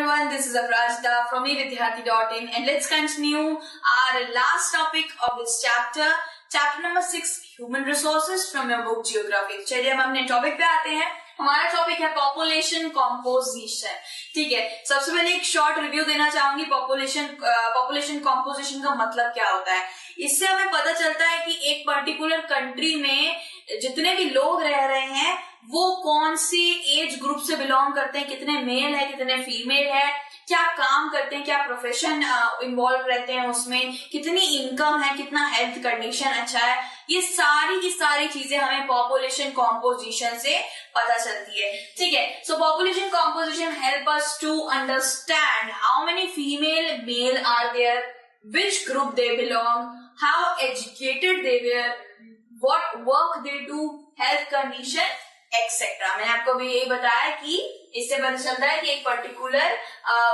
everyone, this is Aprajita from evidyarthi.in and let's continue our last topic of this chapter number 6, human resources from your book Geography। चलिए हम अपने topic पे आते हैं। हमारा topic है पॉपुलेशन कॉम्पोजिशन। ठीक है, सबसे पहले एक शॉर्ट रिव्यू देना चाहूंगी पॉपुलेशन कॉम्पोजिशन का मतलब क्या होता है। इससे हमें पता चलता है कि एक पर्टिकुलर कंट्री में जितने भी लोग रह रहे हैं वो कौन सी एज ग्रुप से बिलोंग करते हैं, कितने मेल है कितने फीमेल है, क्या काम करते हैं, क्या प्रोफेशन इन्वॉल्व रहते हैं उसमें, कितनी इनकम है, कितना हेल्थ कंडीशन अच्छा है। ये सारी की सारी चीजें हमें पॉपुलेशन कॉम्पोजिशन से पता चलती है। ठीक है, so population composition help us to understand how many female male are there, which group they belong, how educated they were, what work they do, health condition, etc. मैंने आपको भी यही बताया कि इससे पता चलता है कि एक पर्टिकुलर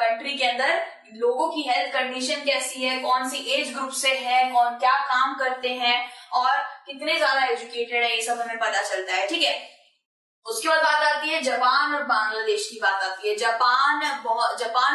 कंट्री के अंदर लोगों की हेल्थ कंडीशन कैसी है, कौन सी एज ग्रुप से है, कौन क्या काम करते हैं और कितने ज्यादा एजुकेटेड है, ये सब हमें पता चलता है। ठीक है, उसके बाद बात आती है जापान और बांग्लादेश की बात आती है। जापान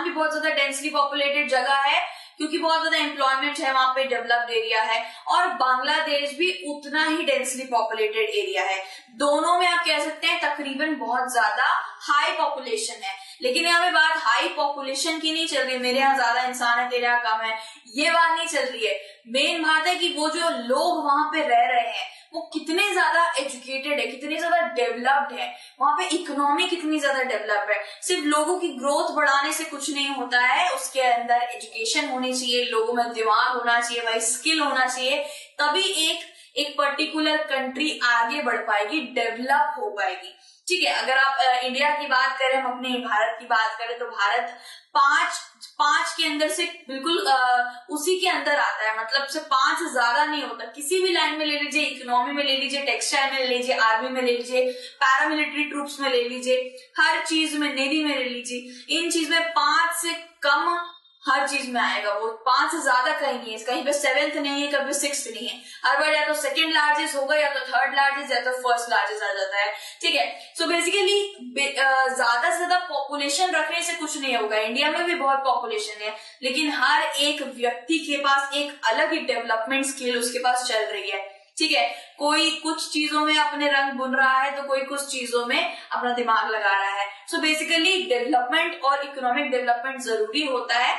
भी बहुत ज्यादा डेंसली पॉपुलेटेड जगह है क्योंकि बहुत ज्यादा एम्प्लॉयमेंट है वहां पे, डेवलप्ड एरिया है, और बांग्लादेश भी उतना ही डेंसली पॉपुलेटेड एरिया है। दोनों में आप कह सकते हैं तकरीबन बहुत ज्यादा हाई पॉपुलेशन है। लेकिन यहाँ पे बात हाई पॉपुलेशन की नहीं चल रही है, मेरे यहाँ ज्यादा इंसान है तेरे यहाँ कम है, ये बात नहीं चल रही है। मेन बात है कि वो जो लोग वहां पे रह रहे हैं वो कितने ज्यादा एजुकेटेड है, कितने ज्यादा डेवलप्ड है, वहां पे इकोनॉमी कितनी ज्यादा डेवलप है। सिर्फ लोगों की ग्रोथ बढ़ाने से कुछ नहीं होता है, उसके अंदर एजुकेशन होनी चाहिए, लोगों में दिमाग होना चाहिए, भाई स्किल होना चाहिए, तभी एक पर्टिकुलर कंट्री आगे बढ़ पाएगी, डेवलप हो पाएगी। ठीक है, अगर आप इंडिया की बात करें, हम अपने भारत की बात करें तो भारत पांच के अंदर से बिल्कुल उसी के अंदर आता है, मतलब से 5 से ज्यादा नहीं होता। किसी भी लाइन में ले लीजिए, इकोनॉमी में ले लीजिए, टेक्सटाइल में ले लीजिए, आर्मी में ले लीजिए, पैरामिलिट्री ट्रूप्स में ले लीजिए, हर चीज में, नेवी में ले लीजिए, इन चीज में 5 से कम हर चीज में आएगा। वो 5 से ज्यादा कहीं नहीं है, कहीं पे 7th नहीं है, कभी 6th नहीं है। हर बार या तो 2nd लार्जेस्ट होगा या तो 3rd लार्जेस्ट या तो 1st लार्जेस्ट आ जाता है। ठीक है, सो बेसिकली ज्यादा से ज्यादा पॉपुलेशन रखने से कुछ नहीं होगा। इंडिया में भी बहुत पॉपुलेशन है, लेकिन हर एक व्यक्ति के पास एक अलग ही डेवलपमेंट स्किल उसके पास चल रही है। ठीक है, कोई कुछ चीजों में अपने रंग बुन रहा है तो कोई कुछ चीजों में अपना दिमाग लगा रहा है। सो बेसिकली डेवलपमेंट और इकोनॉमिक डेवलपमेंट जरूरी होता है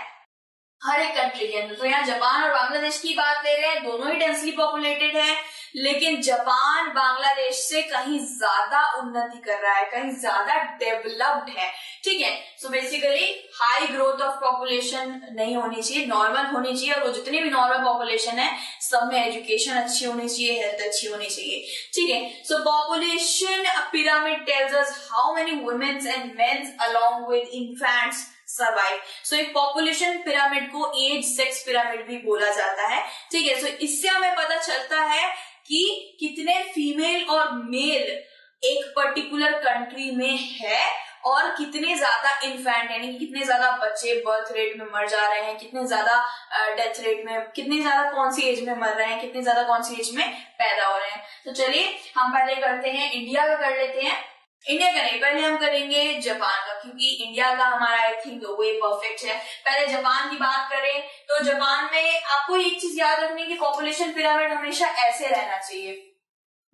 हर एक कंट्री के अंदर। तो यहाँ जापान और बांग्लादेश की बात ले रहे हैं, दोनों ही डेंसली पॉपुलेटेड है, लेकिन जापान बांग्लादेश से कहीं ज्यादा उन्नति कर रहा है, कहीं ज्यादा डेवलप्ड है। ठीक है, so basically high growth of population नहीं होनी चाहिए, नॉर्मल होनी चाहिए, और वो जितनी भी नॉर्मल पॉपुलेशन है सब में एजुकेशन अच्छी होनी चाहिए, हेल्थ अच्छी होनी चाहिए। ठीक है, so population pyramid tells us how many womens and mens along with infants survive. So एक पॉपुलेशन पिरामिड को एज सेक्स पिरामिड भी बोला जाता है। ठीक है, सो इससे हमें पता चलता है कि कितने फीमेल और मेल एक पर्टिकुलर कंट्री में है और कितने ज्यादा इन्फेंट यानी कितने ज्यादा बच्चे बर्थ रेट में मर जा रहे हैं, कितने ज्यादा डेथ रेट में, कितने ज्यादा कौन सी एज में मर रहे हैं, कितने ज्यादा कौन सी एज में पैदा हो रहे हैं। तो चलिए हम पहले करते हैं इंडिया का, कर लेते हैं। इंडिया का नहीं, पहले हम करेंगे जापान का, क्योंकि इंडिया का हमारा आई थिंक वे परफेक्ट है। पहले जापान की बात करें तो जापान में आपको एक चीज याद रखनी है कि पॉपुलेशन पिरामिड हमेशा ऐसे रहना चाहिए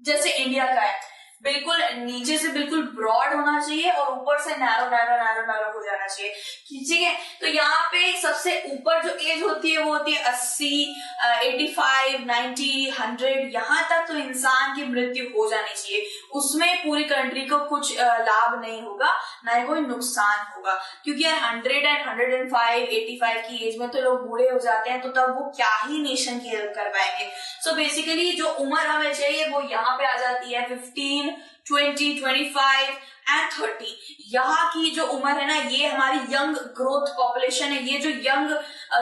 जैसे इंडिया का है, बिल्कुल नीचे से बिल्कुल ब्रॉड होना चाहिए और ऊपर से नैरो नैरो नैरो नैरो हो जाना चाहिए। ठीक है, तो यहाँ पे सबसे ऊपर जो एज होती है वो होती है 80, 85, 90, 100, यहाँ तक तो इंसान की मृत्यु हो जानी चाहिए। उसमें पूरी कंट्री को कुछ लाभ नहीं होगा, ना ही कोई नुकसान होगा, क्योंकि यार 100 and 105, 85 की एज में तो लोग बूढ़े हो जाते हैं, तो तब वो क्या ही नेशन की हेल्प कर पाएंगे। सो बेसिकली जो उम्र हमें चाहिए वो यहाँ पे आ जाती है 15, 20, 25 एंड 30। यहाँ की जो उम्र है ना, ये हमारी यंग ग्रोथ पॉपुलेशन है। ये जो यंग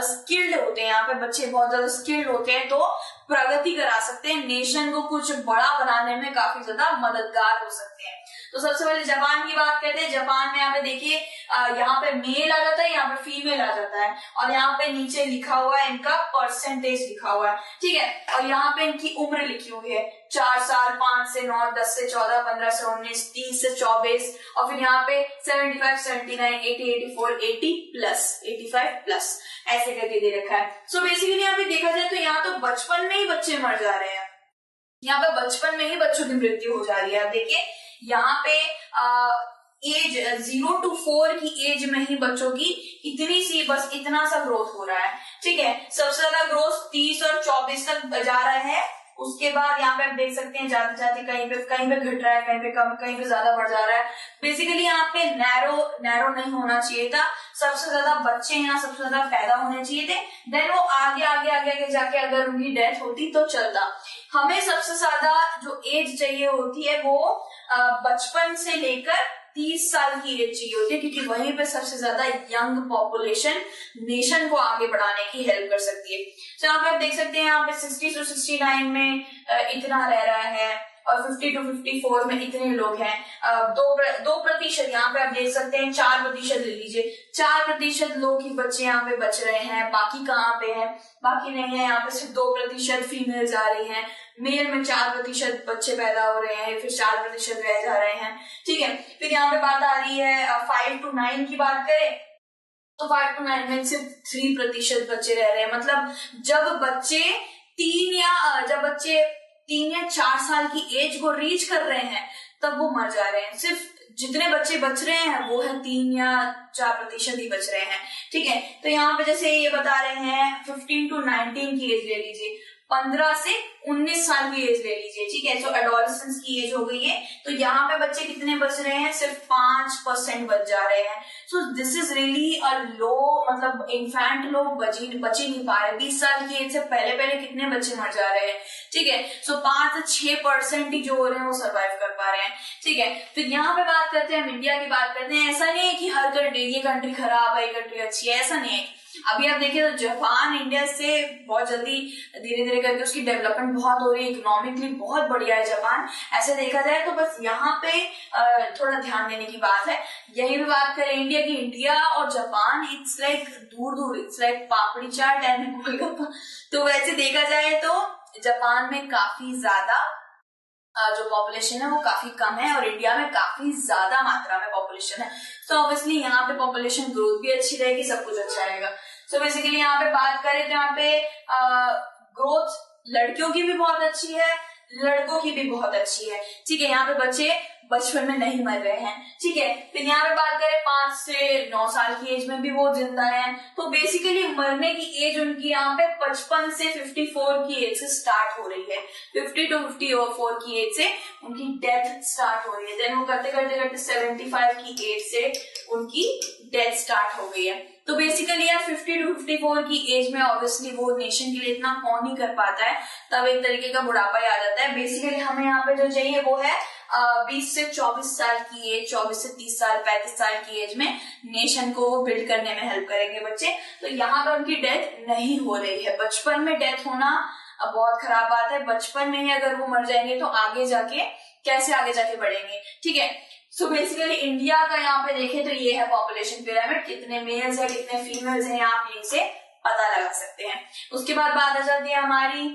स्किल्ड होते हैं, यहाँ पे बच्चे बहुत ज्यादा स्किल्ड होते हैं, तो प्रगति करा सकते हैं, नेशन को कुछ बड़ा बनाने में काफी ज्यादा मददगार हो सकते हैं। तो सबसे पहले जापान की बात करते हैं। जापान में यहाँ पे देखिए यहाँ पे मेल आ जाता है, यहाँ पे फीमेल आ जाता है, और यहाँ पे नीचे लिखा हुआ है इनका परसेंटेज लिखा हुआ है, ठीक है। और यहाँ पे इनकी उम्र लिखी हुई है 4 साल, 5 से 9, 10 से 14, 15 से 19, 30 से 24, और फिर यहाँ पे 75, 79, 80, 84, 80 प्लस, 85 प्लस, ऐसे करके दे रखा है। सो बेसिकली यहाँ पे देखा जाए तो यहाँ तो बचपन में ही बच्चे मर जा रहे हैं, यहाँ पे बचपन में ही बच्चों की मृत्यु हो जा रही है। आप देखिए यहाँ पे एज 0 to 4 की एज में ही बच्चों की इतनी सी, बस इतना सा ग्रोथ हो रहा है, ठीक है। सबसे ज्यादा ग्रोथ 30 और 24 तक जा रहा है। उसके बाद यहाँ पे आप देख सकते हैं जाते जाते कहीं पे घट रहा है, कहीं पे कम, कहीं पे ज्यादा बढ़ जा रहा है। बेसिकली यहाँ पे नैरो नहीं होना चाहिए था। सबसे ज्यादा बच्चे यहाँ सबसे ज्यादा पैदा होने चाहिए थे, देन वो आगे जाके अगर उनकी डेथ होती तो चलता। हमें सबसे ज्यादा जो एज चाहिए होती है वो बचपन से लेकर 30 साल की एज चाहिए होती है, क्योंकि वहीं पे सबसे ज्यादा यंग पॉपुलेशन नेशन को आगे बढ़ाने की हेल्प कर सकती है। तो यहाँ पे आप देख सकते हैं यहाँ पे 60 to 69 में इतना रह रहा है, और 50 to 54 में इतने लोग हैं। 2% यहाँ पे आप देख सकते हैं, 4% ले लीजिए, 4% लोग ही बच्चे यहाँ पे बच रहे हैं, बाकी कहाँ पे है? बाकी नहीं है। यहाँ पे सिर्फ 2% फीमेल आ रही हैं, मेल में 4% बच्चे पैदा हो रहे हैं, फिर 4% रह जा रहे हैं, ठीक है। फिर यहाँ पे बात आ रही है 5 to 9 की बात करें तो 5 to 9 में सिर्फ 3% बच्चे रह रहे हैं। मतलब जब बच्चे 3 या 4 साल की एज को रीच कर रहे हैं तब वो मर जा रहे हैं। सिर्फ जितने बच्चे बच रहे हैं वो है 3 या 4% ही बच रहे हैं, ठीक है। तो यहाँ पे जैसे ये बता रहे हैं 15 to 19 की एज ले लीजिए, 15 से 19 साल की एज ले लीजिए, ठीक है। तो एडोलेसेंस की एज हो गई है, तो यहाँ पे बच्चे कितने बच रहे हैं? सिर्फ 5% बच जा रहे हैं। So this is really a low, मतलब इन्फेंट लोग बच ही नहीं पा रहे। 20 साल की एज से पहले कितने बच्चे मर जा रहे हैं, ठीक है। सो 5 से 6% ही जो हो रहे हैं वो सर्वाइव कर पा रहे हैं, ठीक है। फिर यहाँ पे बात करते हैं, हम इंडिया की बात करते हैं। ऐसा नहीं है कि हर ये कंट्री खराब है, ये कंट्री अच्छी है, ऐसा नहीं है। अभी आप देखिए तो जापान इंडिया से बहुत जल्दी धीरे धीरे करके उसकी डेवलपमेंट बहुत हो रही है, इकोनॉमिकली बहुत बढ़िया है जापान। ऐसे देखा जाए तो बस यहाँ पे थोड़ा ध्यान देने की बात है। यही भी बात करें इंडिया की, इंडिया और जापान इट्स लाइक दूर, it's like papdi chaat and golgappa. तो वैसे देखा जाए तो जापान में काफी ज्यादा जो पॉपुलेशन है वो काफी कम है, और इंडिया में काफी ज्यादा मात्रा में पॉपुलेशन है। तो ऑब्वियसली यहाँ पे पॉपुलेशन ग्रोथ भी अच्छी रहेगी, सब कुछ अच्छा रहेगा। सो बेसिकली यहाँ पे बात करें तो यहाँ पे ग्रोथ लड़कियों की भी बहुत अच्छी है, लड़कों की भी बहुत अच्छी है, ठीक है। यहाँ पे बच्चे बचपन में नहीं मर रहे हैं, ठीक है। फिर यहाँ पे बात करें 5 से 9 साल की एज में भी वो जिंदा है। तो बेसिकली मरने की एज उनकी यहाँ पे 55 से 54 की एज से स्टार्ट हो रही है। 50 to 54 की एज से उनकी डेथ स्टार्ट हो रही है। देन वो करते करते 75 की एज से उनकी डेथ स्टार्ट हो गई है। तो बेसिकली यार 50 to 54 की एज में ऑब्वियसली वो नेशन के लिए इतना कौन ही कर पाता है, तब एक तरीके का बुढ़ापा ही आ जाता है। बेसिकली हमें यहाँ पे जो चाहिए वो है 20 से 24 साल की एज, 24 से 30 साल, 35 साल की एज में नेशन को वो बिल्ड करने में हेल्प करेंगे बच्चे। तो यहाँ पर उनकी डेथ नहीं हो रही है। बचपन में डेथ होना बहुत खराब बात है। बचपन में ही अगर वो मर जाएंगे तो आगे जाके बढ़ेंगे, ठीक है। सो बेसिकली इंडिया का यहाँ पे देखें तो ये है पॉपुलेशन पिरामिड, कितने मेल्स है कितने फीमेल्स हैं, आप यहीं से पता लगा सकते हैं। उसके बाद बात आ जाती है हमारी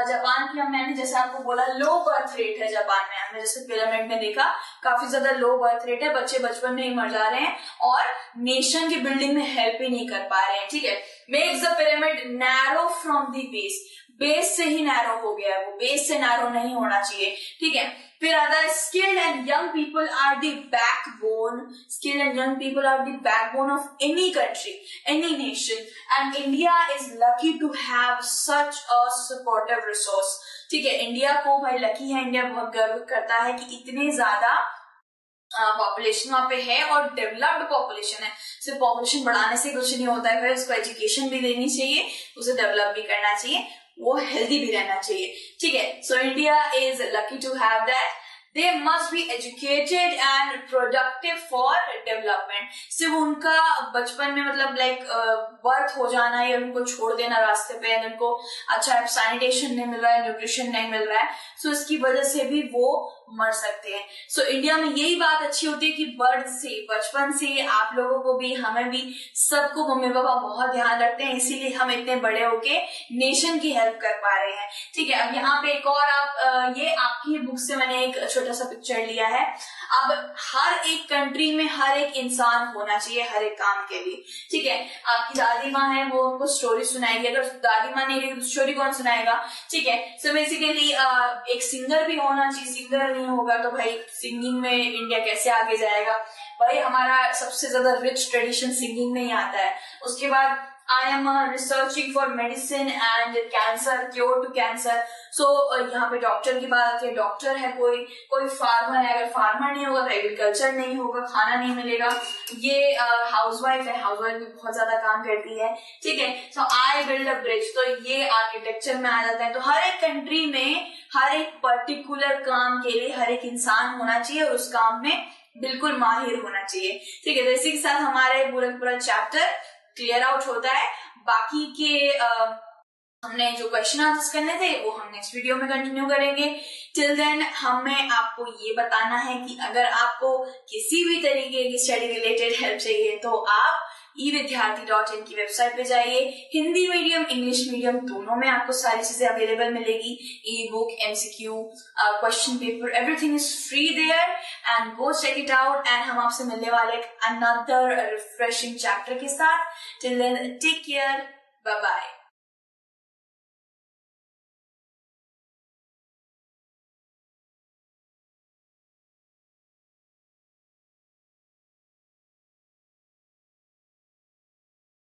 जापान की। मैंने जैसे आपको बोला लो बर्थ रेट है जापान में, हमने जैसे पिरामिड में देखा काफी ज्यादा लो बर्थ रेट है, बच्चे बचपन में ही मर जा रहे हैं और नेशन की बिल्डिंग में हेल्प ही नहीं कर पा रहे हैं, ठीक है। Makes the pyramid narrow from the base से ही नैरो हो गया है, वो बेस से नैरो नहीं होना चाहिए, ठीक है। फिर आता है skilled and young people are the backbone of any country, any nation, and India is lucky to have such a supportive resource, ठीक है। इंडिया को भाई लकी है, इंडिया बहुत गर्व करता है कि इतने ज्यादा पॉपुलेशन वहां पे है और डेवलप्ड पॉपुलेशन है। सिर्फ पॉपुलेशन बढ़ाने से कुछ नहीं होता है, फिर उसको एजुकेशन भी देनी चाहिए, उसे डेवलप भी करना चाहिए, वो हेल्दी भी रहना चाहिए, ठीक है। So India is lucky to have that. They must be educated and productive for development। सिर्फ उनका बचपन में मतलब बर्थ हो जाना या उनको छोड़ देना रास्ते पे, उनको अच्छा सैनिटेशन नहीं मिल रहा है, न्यूट्रिशन नहीं मिल रहा है, सो इसकी वजह से भी वो मर सकते हैं। सो इंडिया में यही बात अच्छी होती है कि बर्थ से, बचपन से आप लोगों को भी, हमें भी, सबको मम्मी पापा बहुत ध्यान रखते हैं, इसीलिए हम इतने बड़े होके नेशन की हेल्प कर पा रहे हैं। ठीक है, अब यहाँ पे एक और आप ये आपकी बुक से मैंने एक छोटा सा पिक्चर लिया है। अब हर एक कंट्री में हर एक इंसान होना चाहिए हर एक काम के लिए। ठीक है, आपकी दादी माँ है, वो उनको स्टोरी सुनाएगी, अगर दादी माँ नहीं रही तो स्टोरी कौन सुनाएगा। ठीक है, सो बेसिकली एक सिंगर भी होना चाहिए, सिंगर नहीं होगा तो भाई सिंगिंग में इंडिया कैसे आगे जाएगा। भाई हमारा सबसे ज्यादा रिच ट्रेडिशन सिंगिंग में ही आता है। उसके बाद I am researching for medicine and cancer, cure to cancer. So यहाँ पे डॉक्टर की बात आती है, डॉक्टर है, कोई फार्मर है, अगर फार्मर नहीं होगा तो एग्रीकल्चर नहीं होगा, खाना नहीं मिलेगा। ये हाउसवाइफ है, हाउसवाइफ भी बहुत ज्यादा काम करती है। ठीक है, सो आई बिल्ड अ ब्रिज, तो ये आर्किटेक्चर में आ जाता है। तो हर एक कंट्री में हर एक पर्टिकुलर काम के लिए हर एक इंसान होना चाहिए और उस काम में बिल्कुल माहिर होना चाहिए। ठीक है, तो इसी के साथ हमारे पूरा चैप्टर क्लियर आउट होता है। बाकी के हमने जो क्वेश्चन आंसर्स करने थे वो हम नेक्स्ट वीडियो में कंटिन्यू करेंगे। टिल देन हमें आपको ये बताना है कि अगर आपको किसी भी तरीके की स्टडी रिलेटेड हेल्प चाहिए तो आप evidyarthi.in की वेबसाइट पे जाइए। हिंदी मीडियम, इंग्लिश मीडियम दोनों में आपको सारी चीजें अवेलेबल मिलेगी। E book, MCQ, question paper, everything is free there and go check it out. And हम आपसे मिलने वाले अनदर रिफ्रेशिंग चैप्टर के साथ। Till then take care, bye bye.